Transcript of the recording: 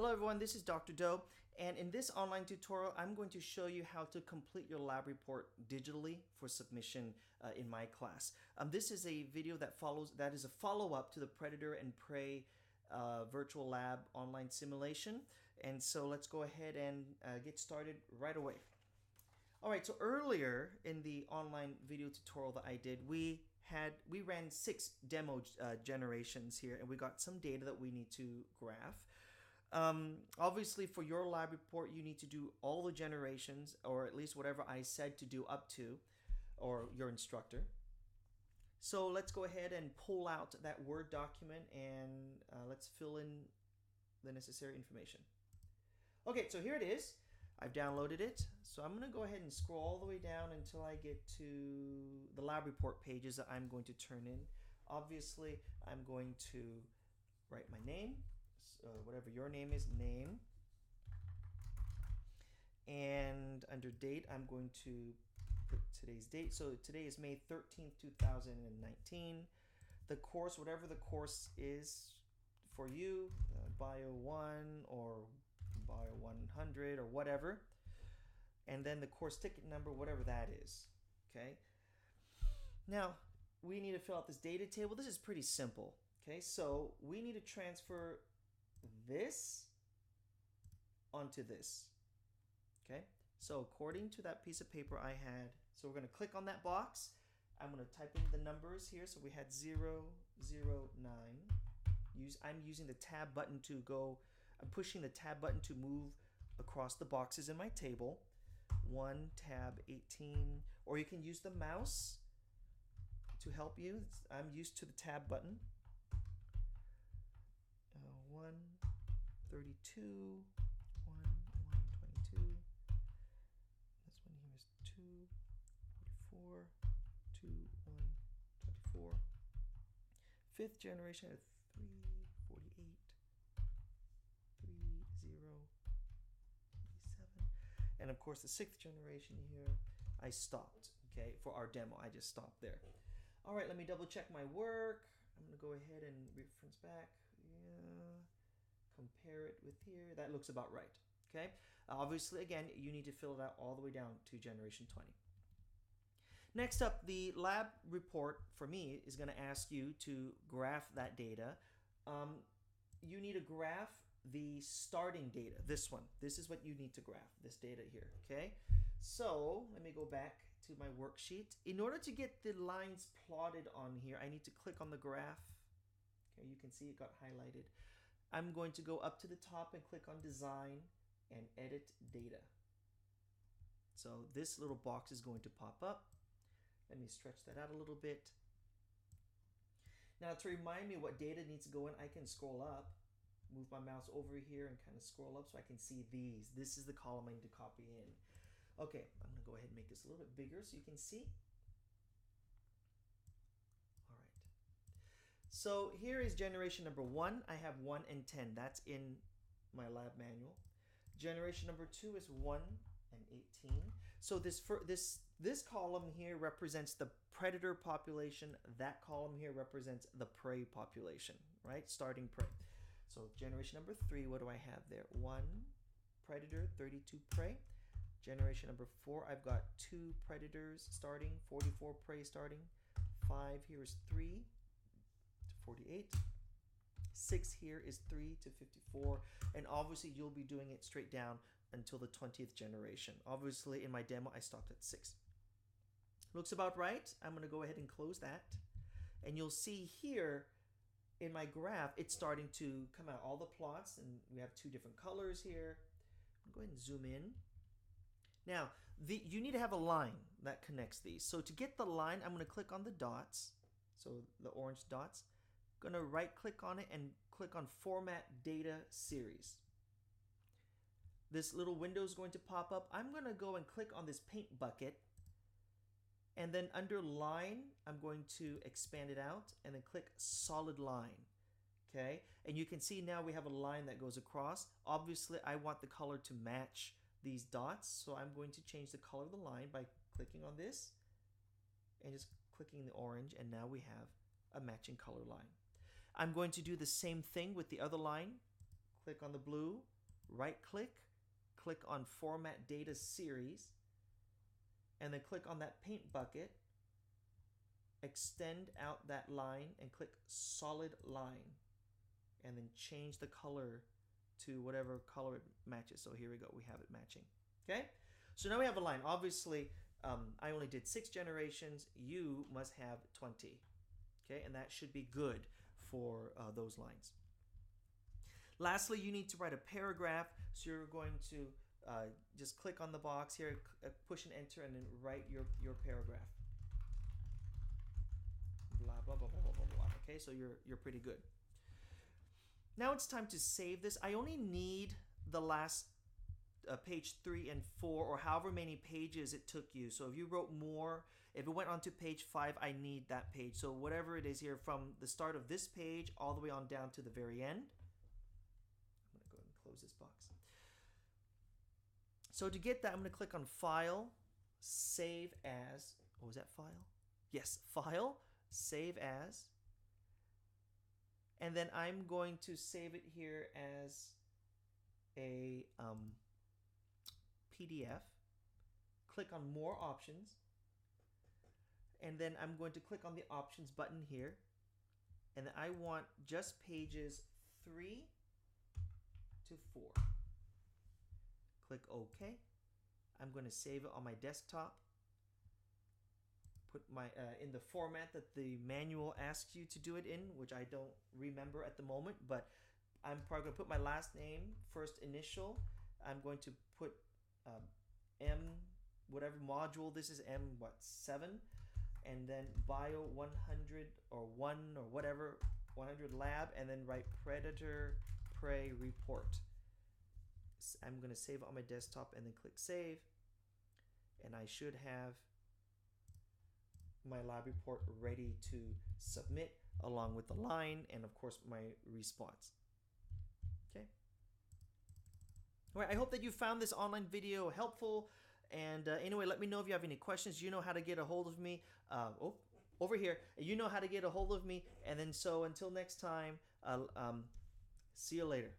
Hello everyone, this is Dr. Doe, and in this online tutorial I'm going to show you how to complete your lab report digitally for submission in my class. This is a video that is a follow-up to the Predator and Prey virtual lab online simulation, and so let's go ahead and get started right away. Alright, so earlier in the online video tutorial that I did, we ran 6 demo generations here, and we got some data that we need to graph. Obviously, for your lab report, you need to do all the generations, or at least whatever I said to do up to, or your instructor. So let's go ahead and pull out that Word document and let's fill in the necessary information. Okay, so here it is. I've downloaded it. So I'm going to go ahead and scroll all the way down until I get to the lab report pages that I'm going to turn in. Obviously, I'm going to write my name. Whatever your name is, name, and under date I'm going to put today's date. So today is May 13th 2019. The course, whatever the course is for you, Bio 1 or Bio 100 or whatever, and then the course ticket number, whatever that is. Okay, now we need to fill out this data table. This is pretty simple. Okay, so we need to transfer this onto this. Okay, so according to that piece of paper I had, so we're going to click on that box. I'm going to type in the numbers here. So we had 009. I'm using the tab button to go. I'm pushing the tab button to move across the boxes in my table. 1 tab 18, or you can use the mouse to help you. I'm used to the tab button. 132, 122. This one here is 244, 124. Fifth generation of 348, 3087, and of course the sixth generation here. I stopped. Okay, for our demo, I just stopped there. All right, let me double check my work. I'm going to go ahead and reference back. Yeah, compare it with here. That looks about right. Okay. Obviously, again, you need to fill it out all the way down to generation 20. Next up, the lab report for me is going to ask you to graph that data. You need to graph the starting data. This one. This is what you need to graph. This data here. Okay. So let me go back to my worksheet. In order to get the lines plotted on here, I need to click on the graph. Okay, you can see it got highlighted. I'm going to go up to the top and click on design and edit data. So this little box is going to pop up. Let me stretch that out a little bit. Now to remind me what data needs to go in, I can scroll up, move my mouse over here and kind of scroll up so I can see these. This is the column I need to copy in. Okay, I'm going to go ahead and make this a little bit bigger so you can see. All right. So here is generation number 1. I have 1 and 10. That's in my lab manual. Generation number 2 is 1 and 18. So this column here represents the predator population. That column here represents the prey population, right? Starting prey. So generation number 3, what do I have there? 1 predator, 32 prey. Generation number 4, I've got 2 predators starting, 44 prey starting. 5 here is 3 to 48. 6 here is 3 to 54. And obviously you'll be doing it straight down until the 20th generation. Obviously in my demo I stopped at 6. Looks about right. I'm going to go ahead and close that. And you'll see here in my graph it's starting to come out, all the plots, and we have 2 different colors here. I'm going to go ahead and zoom in. Now, you need to have a line that connects these. So to get the line, I'm going to click on the dots. So the orange dots. I'm going to right click on it and click on Format Data Series. This little window is going to pop up. I'm going to go and click on this paint bucket. And then under line, I'm going to expand it out and then click solid line. Okay. And you can see now we have a line that goes across. Obviously, I want the color to match these dots, so I'm going to change the color of the line by clicking on this and just clicking the orange, and now we have a matching color line. I'm going to do the same thing with the other line. click on the blue, right click, click on Format Data Series, and then click on that paint bucket, extend out that line and click Solid Line, and then change the color to whatever color it matches. So here we go, we have it matching. Okay, so now we have a line. Obviously, I only did 6 generations. You must have 20. Okay, and that should be good for those lines. Lastly, you need to write a paragraph. So you're going to just click on the box here, push and enter, and then write your paragraph. Blah, blah, blah, blah, blah, blah, blah. Okay, so you're pretty good. Now it's time to save this. I only need the last page 3 and 4, or however many pages it took you. So if you wrote more, if it went on to page 5, I need that page. So whatever it is here, from the start of this page all the way on down to the very end. I'm going to go ahead and close this box. So to get that, I'm going to click on File, Save As. What was that, File? Yes, File, Save As. And then I'm going to save it here as a PDF. Click on More Options. And then I'm going to click on the Options button here. And then I want just pages 3 to 4. Click OK. I'm going to save it on my desktop. Put my in the format that the manual asks you to do it in, which I don't remember at the moment, but I'm probably going to put my last name, first initial. I'm going to put M, whatever module this is, M7, and then bio 100 or 1 or whatever, 100 lab, and then write predator prey report. I'm going to save it on my desktop and then click save, and I should have my lab report ready to submit, along with the line and of course my response. Okay. All right, I hope that you found this online video helpful, and anyway, let me know if you have any questions. You know how to get a hold of me. Over here, you know how to get a hold of me, and then so until next time, see you later.